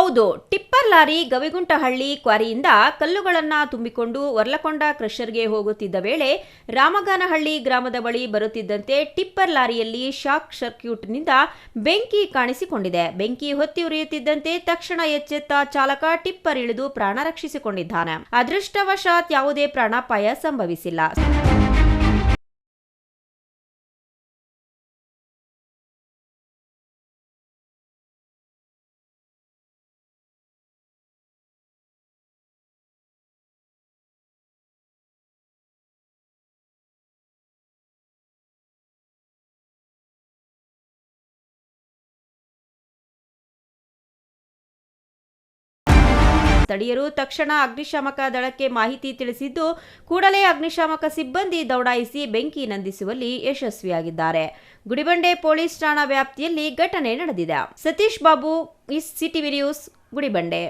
ಹೌದು, tipper lorry ಗವಿಗುಂಟಹಳ್ಳಿ ಕ್ವಾರಿಯಿಂದ ಕಲ್ಲುಗಳನ್ನು ತುಂಬಿಕೊಂಡು ವರ್ಲಕೊಂಡ ಕ್ರಷರ್ಗೆ ಹೋಗುತ್ತಿದ್ದ ವೇಳೆ ರಾಮಗಾನಹಳ್ಳಿ ಗ್ರಾಮದ ಬಳಿ ಬರುತ್ತಿದ್ದಂತೆ ಟಿಪ್ಪರ್ ಲಾರಿಯಲ್ಲಿ ಶಾಕ್ ಸರ್ಕ್ಯೂಟ್ನಿಂದ ಬೆಂಕಿ ಕಾಣಿಸಿಕೊಂಡಿದೆ. ಬೆಂಕಿ ಹೊತ್ತಿ ಉರಿಯುತ್ತಿದ್ದಂತೆ ತಕ್ಷಣ ಎಚ್ಚೆತ್ತ ಚಾಲಕ ಟಿಪ್ಪರ್ ಇಳಿದು ಪ್ರಾಣ ರಕ್ಷಿಸಿಕೊಂಡಿದ್ದಾನೆ. ಅದೃಷ್ಟವಶಾತ್ ಯಾವುದೇ ಪ್ರಾಣಾಪಾಯ ಸಂಭವಿಸಿಲ್ಲ. ಸ್ಥಳೀಯರು ತಕ್ಷಣ ಅಗ್ನಿಶಾಮಕ ದಳಕ್ಕೆ ಮಾಹಿತಿ ತಿಳಿಸಿದ್ದು, ಕೂಡಲೇ ಅಗ್ನಿಶಾಮಕ ಸಿಬ್ಬಂದಿ ದೌಡಾಯಿಸಿ ಬೆಂಕಿ ನಂದಿಸುವಲ್ಲಿ ಯಶಸ್ವಿಯಾಗಿದ್ದಾರೆ. ಗುಡಿಬಂಡೆ ಪೊಲೀಸ್ ಠಾಣಾ ವ್ಯಾಪ್ತಿಯಲ್ಲಿ ಘಟನೆ ನಡೆದಿದೆ. Satish Babu, CTV news, Gudibande.